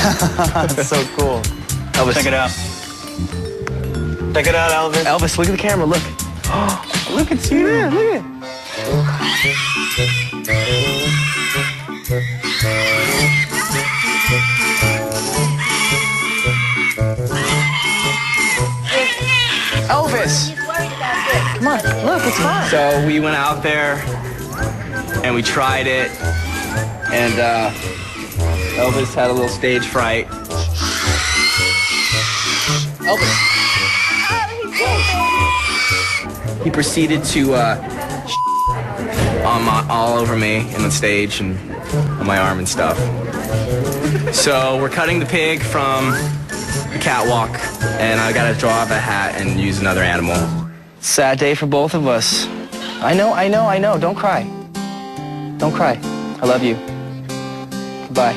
That's so cool. Elvis. Check it out. Check it out, Elvis. Elvis, look at the camera, look. Oh, look at you there, look at it. Elvis! Come on, look, it's fine. So we went out there and we tried it, and Elvis had a little stage fright. Elvis. He proceeded to all over me in the stage and on my arm and stuff. So we're cutting the pig from the catwalk, and I gotta draw up a hat and use another animal. Sad day for both of us. I know. Don't cry. Don't cry. I love you. Goodbye.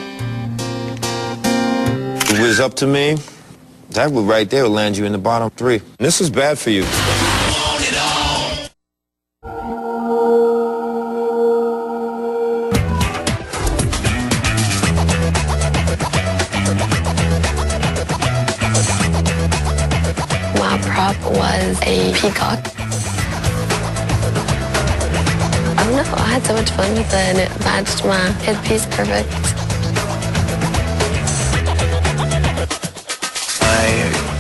If it was up to me, that would right there would land you in the bottom 3. And this is bad for you. My prop was a peacock. I don't know, I had so much fun with it and it matched my headpiece perfect. My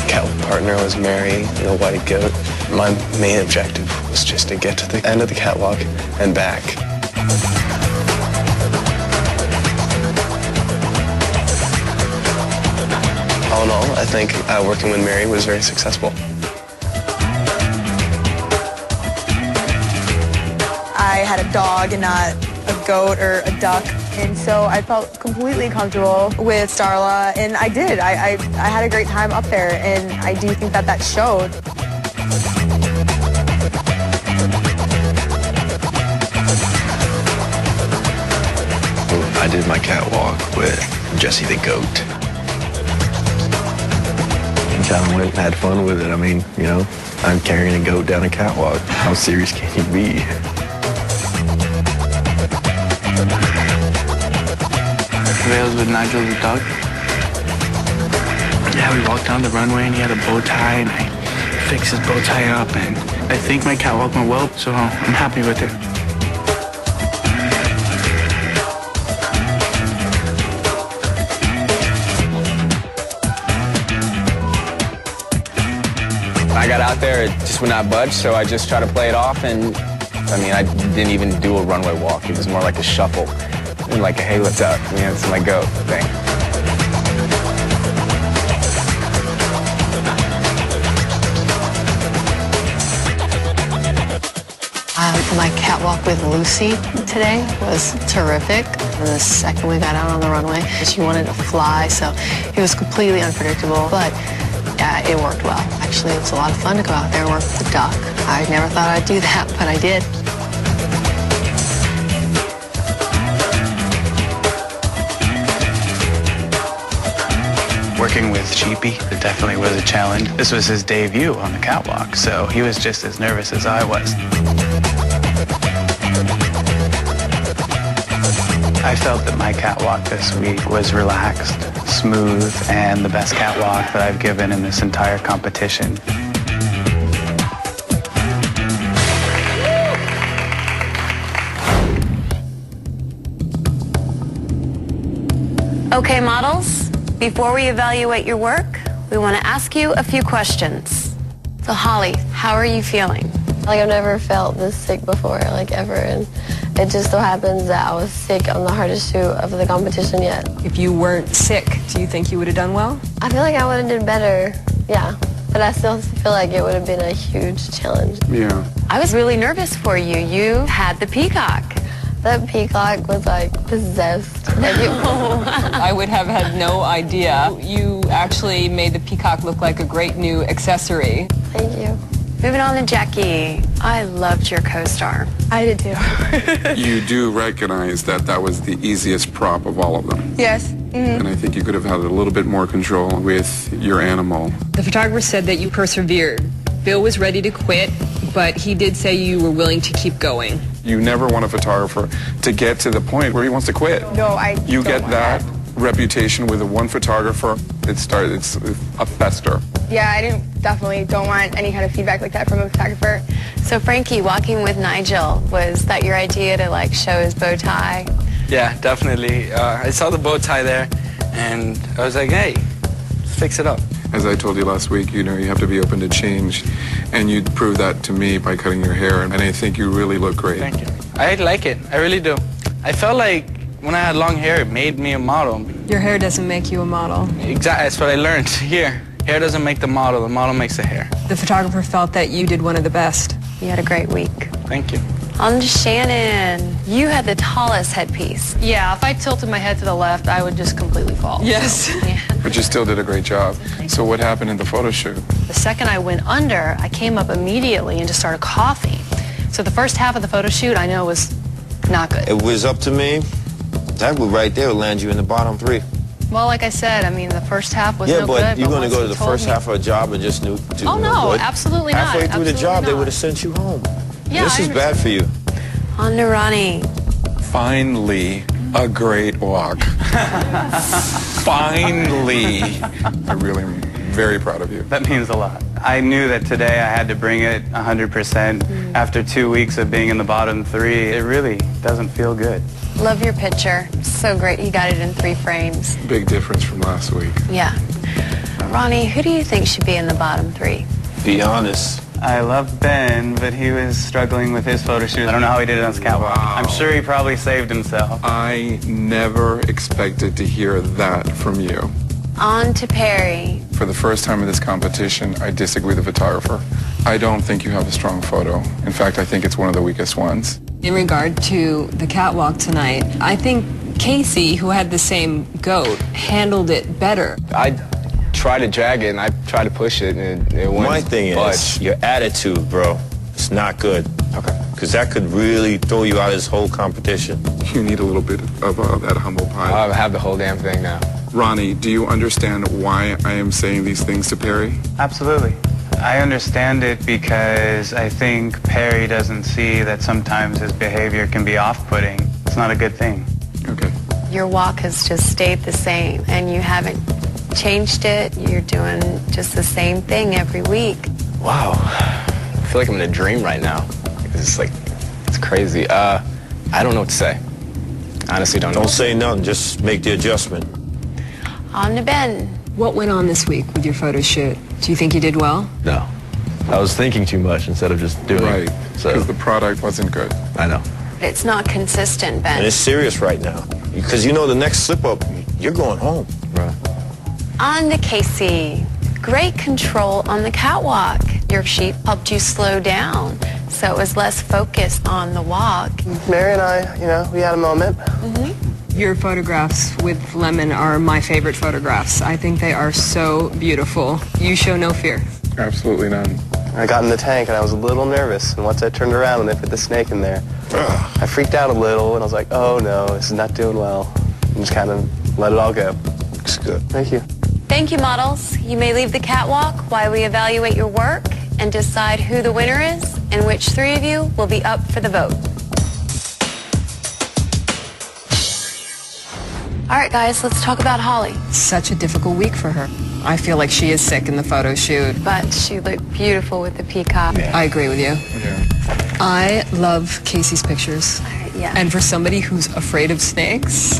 catwalk partner was Mary, the white goat. My main objective was just to get to the end of the catwalk and back. All in all, I think working with Mary was very successful. I had a dog and not a goat or a duck, and so I felt completely comfortable with Starla, and I did. I had a great time up there, and I do think that that showed. I did my catwalk with Jessie the goat. John went and had fun with it. I mean, you know, I'm carrying a goat down a catwalk. How serious can you be? Rails with Nigel the dog. Yeah, we walked down the runway and he had a bow tie and I fixed his bow tie up, and I think my catwalk went well, so I'm happy with it. I got out there, it just would not budge, so I just tried to play it off, and I mean, I didn't even do a runway walk. It was more like a shuffle, and like a hey, what's up? You know, it's my goat thing. My catwalk with Lucy today was terrific. And the second we got out on the runway, she wanted to fly, so it was completely unpredictable, but it worked well. Actually, it was a lot of fun to go out there and work with the duck. I never thought I'd do that, but I did. Working with Cheapy, it definitely was a challenge. This was his debut on the catwalk, so he was just as nervous as I was. I felt that my catwalk this week was relaxed, smooth, and the best catwalk that I've given in this entire competition. Okay, models, before we evaluate your work, we want to ask you a few questions. So Holly, how are you feeling? Like, I've never felt this sick before, like, ever, and it just so happens that I was sick on the hardest shoot of the competition yet. If you weren't sick, do you think you would have done well? I feel like I would have done better, yeah. But I still feel like it would have been a huge challenge. Yeah. I was really nervous for you. You had the peacock. That peacock was, like, possessed. Like, I would have had no idea. You actually made the peacock look like a great new accessory. Thank you. Moving on to Jackie. I loved your co-star. I did too. You do recognize that that was the easiest prop of all of them. Yes. Mm-hmm. And I think you could have had a little bit more control with your animal. The photographer said that you persevered. Bill was ready to quit, but he did say you were willing to keep going. You never want a photographer to get to the point where he wants to quit. No, I You don't get want that reputation with one photographer, it's a fester. Yeah, I definitely don't want any kind of feedback like that from a photographer. So Frankie, walking with Nigel, was that your idea to like show his bow tie? Yeah, definitely. I saw the bow tie there, and I was like, hey, let's fix it up. As I told you last week, you have to be open to change, and you proved that to me by cutting your hair, and I think you really look great. Thank you. I like it. I really do. I felt like when I had long hair, it made me a model. Your hair doesn't make you a model. Exactly. That's what I learned here. Hair doesn't make the model makes the hair. The photographer felt that you did one of the best. You had a great week. Thank you. On to Shannon. You had the tallest headpiece. Yeah, if I tilted my head to the left, I would just completely fall. Yes. So, yeah. But you still did a great job. So what happened in the photo shoot? The second I went under, I came up immediately and just started coughing. So the first half of the photo shoot, I know, was not good. It was up to me. That would right there would land you in the bottom 3. Well, like I said, I mean, the first half was no good. Yeah, but you're going to once go to he the told first me- half of a job and just do Oh, no, good. absolutely not. Halfway through the Absolutely job, they not. would have sent you home. Yeah, This I is bad for you. On to Ronnie. Finally, a great walk. Finally. I really am very proud of you. That means a lot. I knew that today I had to bring it 100%. After 2 weeks of being in the bottom 3, it really doesn't feel good. Love your picture. So great. You got it in 3 frames. Big difference from last week. Yeah. Ronnie, who do you think should be in the bottom 3? Be honest. I love Ben, but he was struggling with his photo shoot. I don't know how he did it on his catwalk. Wow. I'm sure he probably saved himself. I never expected to hear that from you. On to Perry. For the first time in this competition, I disagree with the photographer. I don't think you have a strong photo. In fact, I think it's one of the weakest ones. In regard to the catwalk tonight, I think Casey, who had the same goat, handled it better. I tried to drag it and I tried to push it and it wouldn't My thing budge. is, your attitude, bro, it's not good. Okay. Because that could really throw you out of this whole competition. You need a little bit of that humble pie. I have the whole damn thing now. Ronnie, do you understand why I am saying these things to Perry? Absolutely. I understand it because I think Perry doesn't see that sometimes his behavior can be off-putting. It's not a good thing. Okay. Your walk has just stayed the same, and you haven't changed it. You're doing just the same thing every week. Wow. I feel like I'm in a dream right now. It's like, it's crazy. I don't know what to say. Honestly, don't know. Don't say nothing, just make the adjustment. On to Ben. What went on this week with your photo shoot? Do you think you did well? No. I was thinking too much instead of just doing Right. it. So, Because the product wasn't good. I know. It's not consistent, And Ben. it's serious right now. Because you know the next slip-up, you're going home. Right. On to Casey. Great control on the catwalk. Your sheep helped you slow down, so it was less focused on the walk. Mary and I, we had a moment. Your photographs with Lemon are my favorite photographs. I think they are so beautiful. You show no fear. Absolutely none. I got in the tank and I was a little nervous, and once I turned around and they put the snake in there, I freaked out a little and I was like, oh no, this is not doing well. And just kind of let it all go. Looks good. Thank you. Thank you, models. You may leave the catwalk while we evaluate your work and decide who the winner is and which 3 of you will be up for the vote. All right, guys, let's talk about Holly. Such a difficult week for her. I feel like she is sick in the photo shoot. But she looked beautiful with the peacock. I agree with you. Yeah. I love Casey's pictures. Yeah. And for somebody who's afraid of snakes,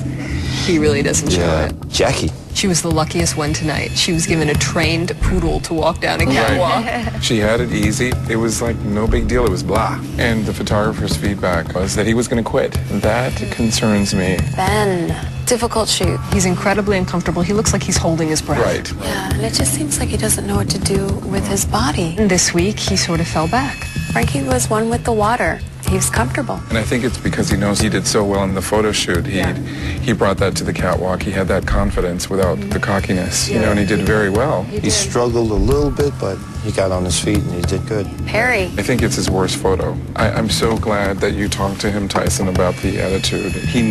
he really doesn't show it. Jackie. She was the luckiest one tonight. She was given a trained poodle to walk down a catwalk. She had it easy. It was like no big deal. It was blah. And the photographer's feedback was that he was going to quit. That concerns me. Ben, difficult shoot. He's incredibly uncomfortable. He looks like he's holding his breath. Right. Yeah, and it just seems like he doesn't know what to do with his body. And this week, he sort of fell back. Frankie was one with the water. He was comfortable. And I think it's because he knows he did so well in the photo shoot. He brought that to the catwalk. He had that confidence without the cockiness, and he did very well. He struggled a little bit, but he got on his feet and he did good. Perry. I think it's his worst photo. I'm so glad that you talked to him, Tyson, about the attitude. He needs